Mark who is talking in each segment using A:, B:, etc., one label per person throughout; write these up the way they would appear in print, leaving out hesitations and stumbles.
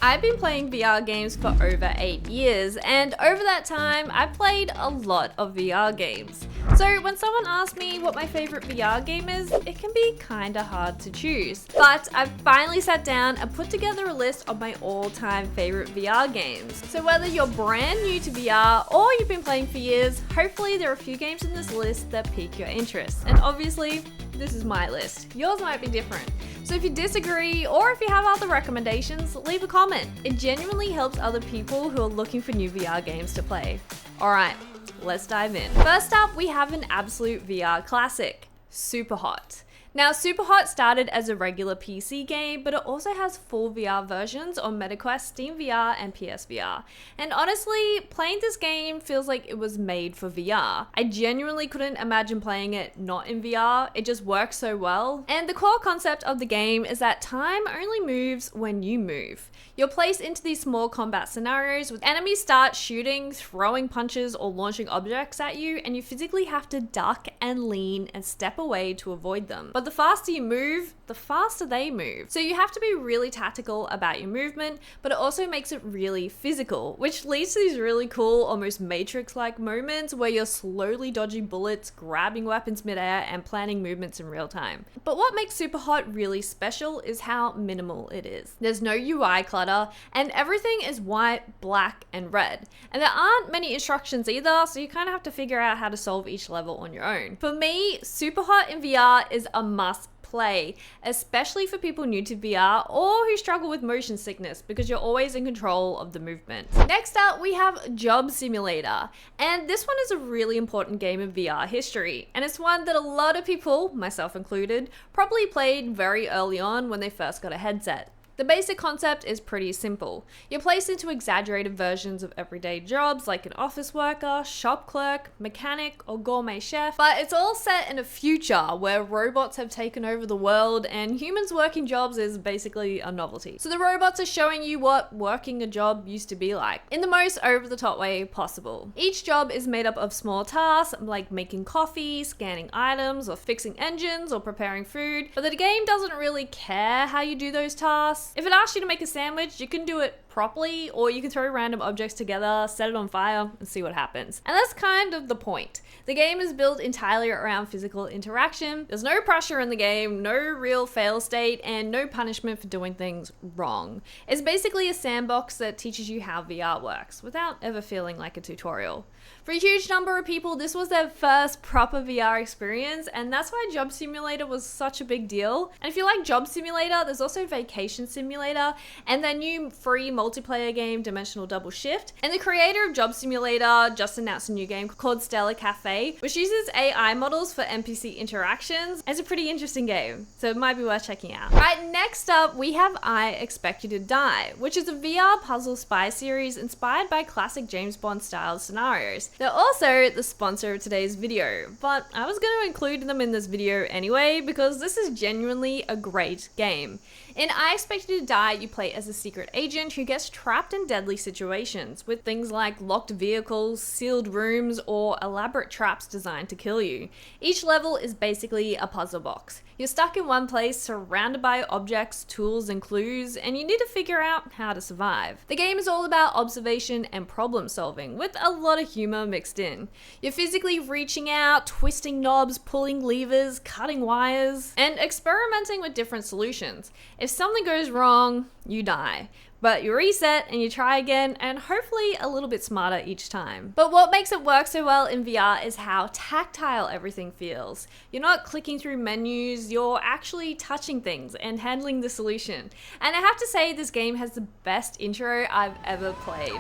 A: I've been playing VR games for over 8 years, and over that time, I've played a lot of VR games. So when someone asks me what my favorite VR game is, it can be kinda hard to choose. But I've finally sat down and put together a list of my all-time favorite VR games. So whether you're brand new to VR or you've been playing for years, hopefully there are a few games in this list that pique your interest. And obviously, this is my list. Yours might be different. So if you disagree or if you have other recommendations, leave a comment. It genuinely helps other people who are looking for new VR games to play. Alright, let's dive in. First up, we have an absolute VR classic, SUPERHOT. Now, SUPERHOT started as a regular PC game, but it also has full VR versions on MetaQuest, SteamVR, and PSVR. And honestly, playing this game feels like it was made for VR. I genuinely couldn't imagine playing it not in VR. It just works so well. And the core concept of the game is that time only moves when you move. You're placed into these small combat scenarios with enemies start shooting, throwing punches, or launching objects at you, and you physically have to duck and lean and step away to avoid them. But the faster you move, the faster they move. So you have to be really tactical about your movement, but it also makes it really physical, which leads to these really cool, almost Matrix-like moments where you're slowly dodging bullets, grabbing weapons midair, and planning movements in real time. But what makes SUPERHOT really special is how minimal it is. There's no UI clutter, and everything is white, black, and red. And there aren't many instructions either, so you kind of have to figure out how to solve each level on your own. For me, SUPERHOT in VR is a must play, especially for people new to VR or who struggle with motion sickness because you're always in control of the movement. Next up, we have Job Simulator, and this one is a really important game in VR history, and it's one that a lot of people, myself included, probably played very early on when they first got a headset. The basic concept is pretty simple. You're placed into exaggerated versions of everyday jobs like an office worker, shop clerk, mechanic, or gourmet chef, but it's all set in a future where robots have taken over the world and humans working jobs is basically a novelty. So the robots are showing you what working a job used to be like, in the most over-the-top way possible. Each job is made up of small tasks like making coffee, scanning items, or fixing engines, or preparing food, but the game doesn't really care how you do those tasks. If it asks you to make a sandwich, you can do it properly, or you can throw random objects together, set it on fire, and see what happens. And that's kind of the point. The game is built entirely around physical interaction. There's no pressure in the game, no real fail state, and no punishment for doing things wrong. It's basically a sandbox that teaches you how VR works, without ever feeling like a tutorial. For a huge number of people, this was their first proper VR experience, and that's why Job Simulator was such a big deal. And if you like Job Simulator, there's also Vacation Simulator, and their new free multiplayer game, Dimensional Double Shift. And the creator of Job Simulator just announced a new game called Stellar Cafe, which uses AI models for NPC interactions. It's a pretty interesting game, so it might be worth checking out. Right, next up, we have I Expect You to Die, which is a VR puzzle spy series inspired by classic James Bond style scenarios. They're also the sponsor of today's video, but I was going to include them in this video anyway because this is genuinely a great game. In I Expect You to Die, you play as a secret agent who gets trapped in deadly situations with things like locked vehicles, sealed rooms, or elaborate traps designed to kill you. Each level is basically a puzzle box. You're stuck in one place, surrounded by objects, tools, and clues, and you need to figure out how to survive. The game is all about observation and problem solving, with a lot of humor mixed in. You're physically reaching out, twisting knobs, pulling levers, cutting wires, and experimenting with different solutions. If something goes wrong, you die. But you reset and you try again, and hopefully a little bit smarter each time. But what makes it work so well in VR is how tactile everything feels. You're not clicking through menus, you're actually touching things and handling the solution. And I have to say, this game has the best intro I've ever played.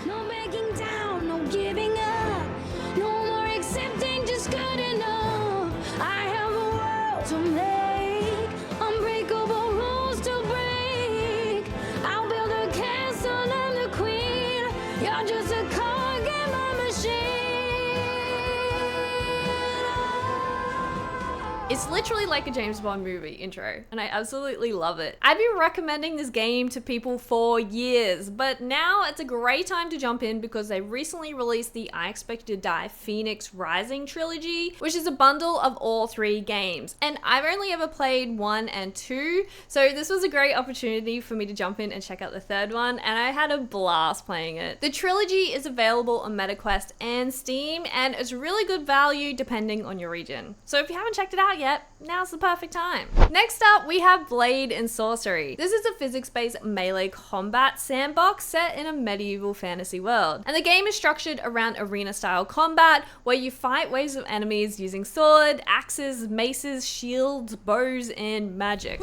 B: No backing down, no giving up, no more accepting just good enough. I have a world to make, unbreakable rules to break. I'll build a castle, I'm the queen. You're just a cog in my machine.
A: It's literally like a James Bond movie intro, and I absolutely love it. I've been recommending this game to people for years, but now it's a great time to jump in because they recently released the I Expect You to Die Phoenix Rising Trilogy, which is a bundle of all 3 games. And I've only ever played 1 and 2, so this was a great opportunity for me to jump in and check out the 3rd one, and I had a blast playing it. The trilogy is available on MetaQuest and Steam, and it's really good value depending on your region. So if you haven't checked it out yet, now's the perfect time. Next up, we have Blade and Sorcery. This is a physics-based melee combat sandbox set in a medieval fantasy world. And the game is structured around arena-style combat where you fight waves of enemies using sword, axes, maces, shields, bows, and magic.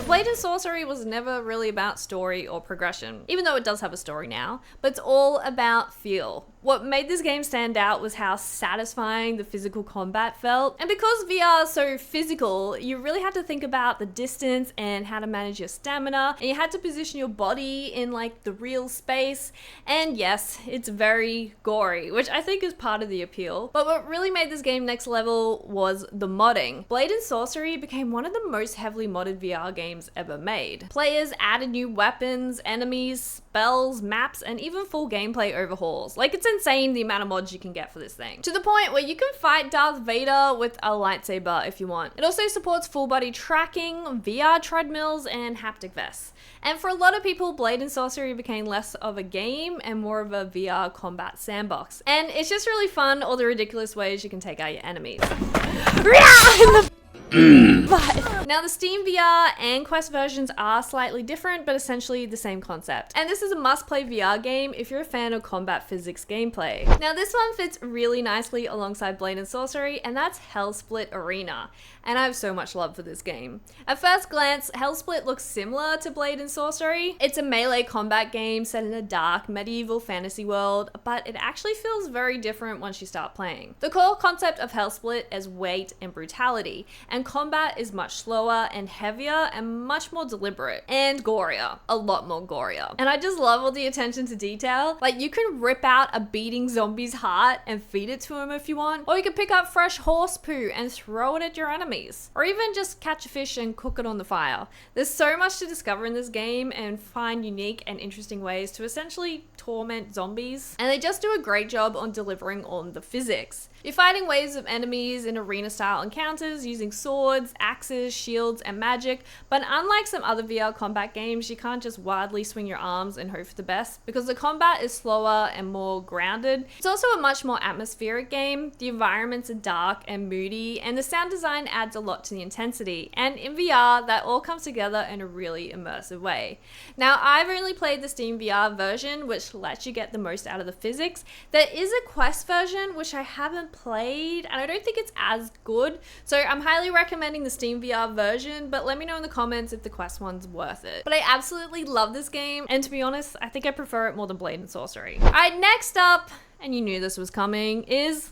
A: Blade and Sorcery was never really about story or progression, even though it does have a story now, but it's all about feel. What made this game stand out was how satisfying the physical combat felt. And because VR is so physical, you really had to think about the distance and how to manage your stamina, and you had to position your body in like the real space. And yes, it's very gory, which I think is part of the appeal. But what really made this game next level was the modding. Blade and Sorcery became one of the most heavily modded VR games ever made. Players added new weapons, enemies, spells, maps, and even full gameplay overhauls. Like, it's insane the amount of mods you can get for this thing. To the point where you can fight Darth Vader with a lightsaber if you want. It also supports full body tracking, VR treadmills, and haptic vests. And for a lot of people, Blade and Sorcery became less of a game and more of a VR combat sandbox. And it's just really fun, all the ridiculous ways you can take out your enemies. Now the SteamVR and Quest versions are slightly different, but essentially the same concept. And this is a must-play VR game if you're a fan of combat physics gameplay. Now this one fits really nicely alongside Blade and Sorcery, and that's Hellsplit Arena. And I have so much love for this game. At first glance, Hellsplit looks similar to Blade and Sorcery. It's a melee combat game set in a dark medieval fantasy world, but it actually feels very different once you start playing. The core concept of Hellsplit is weight and brutality, and combat is much slower and heavier and much more deliberate and gorier, a lot more gorier. And I just love all the attention to detail. Like, you can rip out a beating zombie's heart and feed it to him if you want, or you can pick up fresh horse poo and throw it at your enemies, or even just catch a fish and cook it on the fire. There's so much to discover in this game and find unique and interesting ways to essentially torment zombies, and they just do a great job on delivering on the physics. You're fighting waves of enemies in arena-style encounters using swords, axes, shields, and magic, but unlike some other VR combat games, you can't just wildly swing your arms and hope for the best, because the combat is slower and more grounded. It's also a much more atmospheric game. The environments are dark and moody, and the sound design adds a lot to the intensity, and in VR, that all comes together in a really immersive way. Now, I've only played the SteamVR version, which lets you get the most out of the physics. There is a Quest version, which I haven't played, and I don't think it's as good, so I'm highly recommending the SteamVR version, but let me know in the comments if the Quest one's worth it. But I absolutely love this game, and to be honest, I think I prefer it more than Blade and Sorcery. Alright, next up, and you knew this was coming, is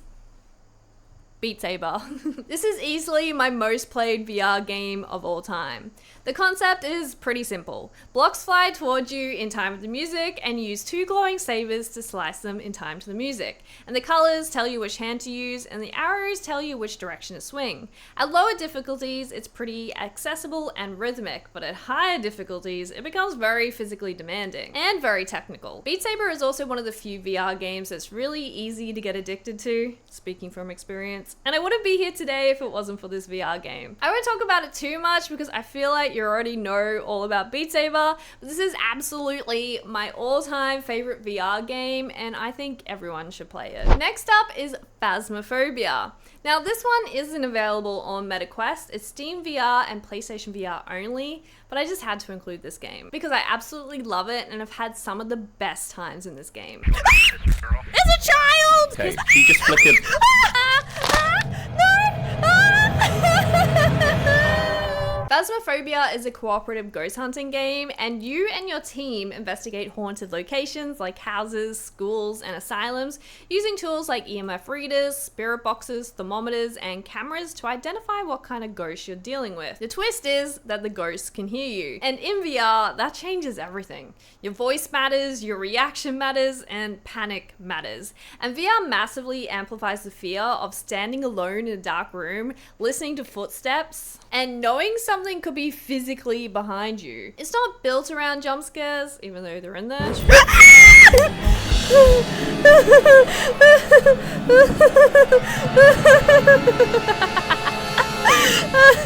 A: Beat Saber. This is easily my most played VR game of all time. The concept is pretty simple. Blocks fly towards you in time with the music, and you use 2 glowing sabers to slice them in time to the music. And the colors tell you which hand to use, and the arrows tell you which direction to swing. At lower difficulties, it's pretty accessible and rhythmic, but at higher difficulties, it becomes very physically demanding and very technical. Beat Saber is also one of the few VR games that's really easy to get addicted to, speaking from experience. And I wouldn't be here today if it wasn't for this VR game. I won't talk about it too much because I feel like you already know all about Beat Saber, but this is absolutely my all-time favorite VR game, and I think everyone should play it. Next up is Phasmophobia. Now this one isn't available on MetaQuest, it's SteamVR and PlayStation VR only, but I just had to include this game because I absolutely love it and I've had some of the best times in this game. It's a child!
C: Okay, she just flickered.
A: Phasmophobia is a cooperative ghost hunting game, and you and your team investigate haunted locations like houses, schools, and asylums using tools like EMF readers, spirit boxes, thermometers, and cameras to identify what kind of ghost you're dealing with. The twist is that the ghosts can hear you, and in VR, that changes everything. Your voice matters, your reaction matters, and panic matters. And VR massively amplifies the fear of standing alone in a dark room, listening to footsteps, and knowing something could be physically behind you. It's not built around jump scares, even though they're in there.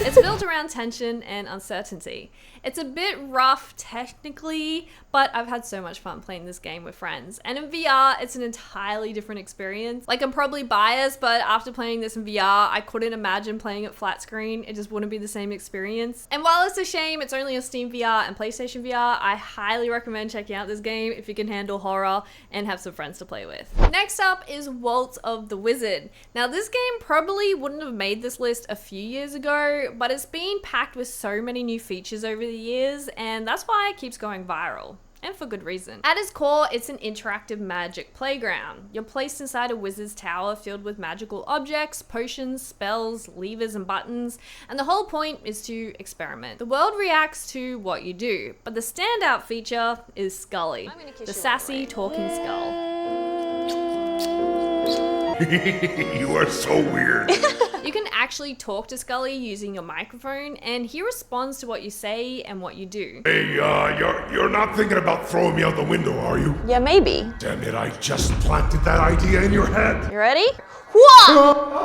A: It's built around tension and uncertainty. It's a bit rough technically, but I've had so much fun playing this game with friends. And in VR, it's an entirely different experience. Like, I'm probably biased, but after playing this in VR, I couldn't imagine playing it flat screen. It just wouldn't be the same experience. And while it's a shame it's only on SteamVR and PlayStation VR, I highly recommend checking out this game if you can handle horror and have some friends to play with. Next up is Waltz of the Wizard. Now, this game probably wouldn't have made this list a few years ago, but it's been packed with so many new features over the years, and that's why it keeps going viral. And for good reason. At its core, it's an interactive magic playground. You're placed inside a wizard's tower filled with magical objects, potions, spells, levers, and buttons, and the whole point is to experiment. The world reacts to what you do, but the standout feature is Scully, the sassy talking skull.
C: You are so weird.
A: You can actually talk to Scully using your microphone, and he responds to what you say and what you do.
C: Hey, you're not thinking about throwing me out the window, are you?
D: Yeah, maybe.
C: Damn it, I just planted that idea in your head.
D: You ready? Whoa!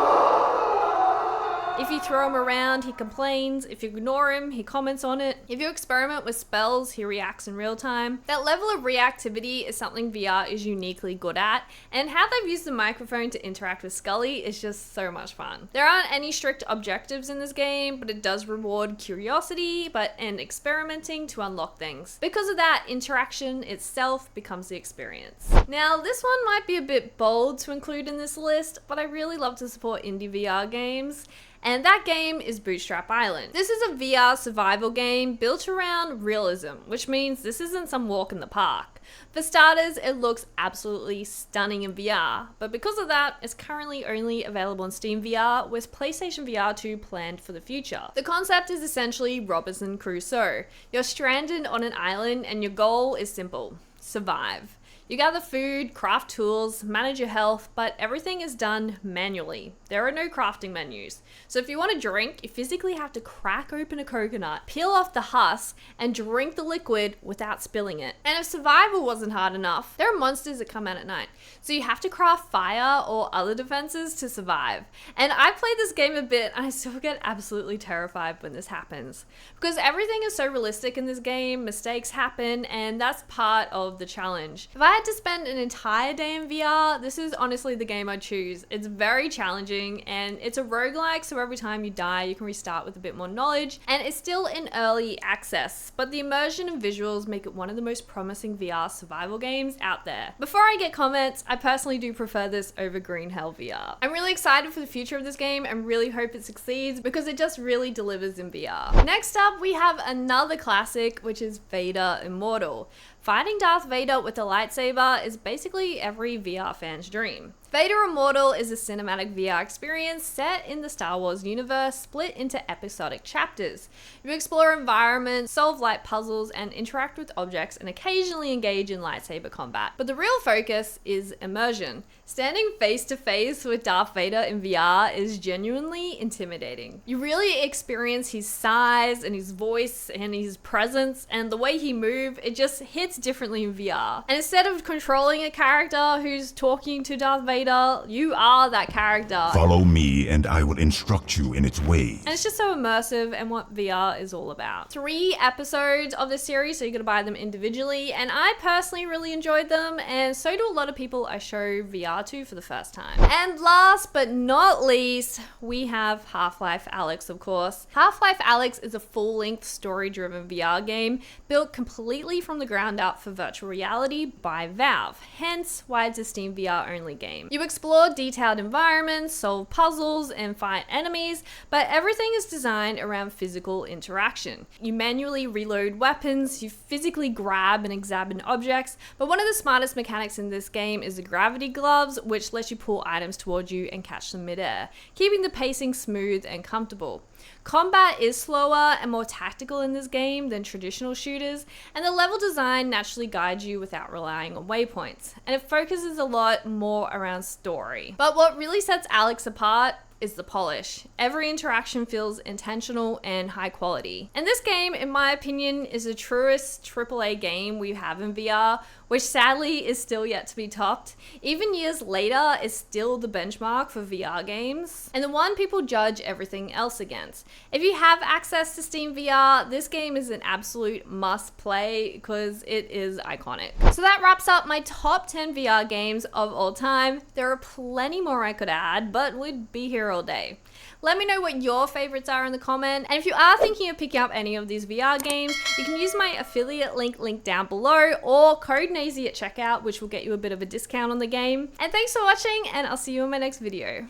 A: If you throw him around, he complains. If you ignore him, he comments on it. If you experiment with spells, he reacts in real time. That level of reactivity is something VR is uniquely good at, and how they've used the microphone to interact with Scully is just so much fun. There aren't any strict objectives in this game, but it does reward curiosity and experimenting to unlock things. Because of that, interaction itself becomes the experience. Now, this one might be a bit bold to include in this list, but I really love to support indie VR games. And that game is Bootstrap Island. This is a VR survival game built around realism, which means this isn't some walk in the park. For starters, it looks absolutely stunning in VR, but because of that, it's currently only available on SteamVR with PlayStation VR 2 planned for the future. The concept is essentially Robinson Crusoe. You're stranded on an island and your goal is simple: survive. You gather food, craft tools, manage your health, but everything is done manually. There are no crafting menus. So if you want a drink, you physically have to crack open a coconut, peel off the husk, and drink the liquid without spilling it. And if survival wasn't hard enough, there are monsters that come out at night. So you have to craft fire or other defenses to survive. And I played this game a bit and I still get absolutely terrified when this happens. Because everything is so realistic in this game, mistakes happen, and that's part of the challenge. If I had to spend an entire day in VR, this is honestly the game I'd choose. It's very challenging and it's a roguelike, so every time you die you can restart with a bit more knowledge, and it's still in early access, but the immersion and visuals make it one of the most promising VR survival games out there. Before I get comments, I personally do prefer this over Green Hell VR. I'm really excited for the future of this game and really hope it succeeds because it just really delivers in VR. Next up, we have another classic, which is Vader Immortal. Fighting Darth Vader with a lightsaber is basically every VR fan's dream. Vader Immortal is a cinematic VR experience set in the Star Wars universe, split into episodic chapters. You explore environments, solve light puzzles, and interact with objects, and occasionally engage in lightsaber combat. But the real focus is immersion. Standing face to face with Darth Vader in VR is genuinely intimidating. You really experience his size and his voice and his presence, and the way he moves, it just hits differently in VR. And instead of controlling a character who's talking to Darth Vader, you are that character.
C: Follow me and I will instruct you in its ways.
A: And it's just so immersive and what VR is all about. 3 episodes of this series, so you're gonna buy them individually, and I personally really enjoyed them, and so do a lot of people I show VR to for the first time. And last but not least, we have Half-Life Alyx, of course. Half-Life Alyx is a full-length story-driven VR game built completely from the ground up for virtual reality by Valve, hence why it's a SteamVR only game. game. You explore detailed environments, solve puzzles, and fight enemies, but everything is designed around physical interaction. You manually reload weapons, you physically grab and examine objects, but one of the smartest mechanics in this game is the gravity gloves, which lets you pull items towards you and catch them midair, keeping the pacing smooth and comfortable. Combat is slower and more tactical in this game than traditional shooters, and the level design naturally guides you without relying on waypoints, and it focuses a lot more around story. But what really sets Alyx apart is the polish. Every interaction feels intentional and high quality. And this game, in my opinion, is the truest AAA game we have in VR, which sadly is still yet to be topped. Even years later, it's still the benchmark for VR games, and the one people judge everything else against. If you have access to SteamVR, this game is an absolute must play because it is iconic. So that wraps up my top 10 VR games of all time. There are plenty more I could add, but we'd be here all day. Let me know what your favorites are in the comment, and if you are thinking of picking up any of these VR games, you can use my affiliate link down below, or code NAZY at checkout, which will get you a bit of a discount on the game. And thanks for watching, and I'll see you in my next video.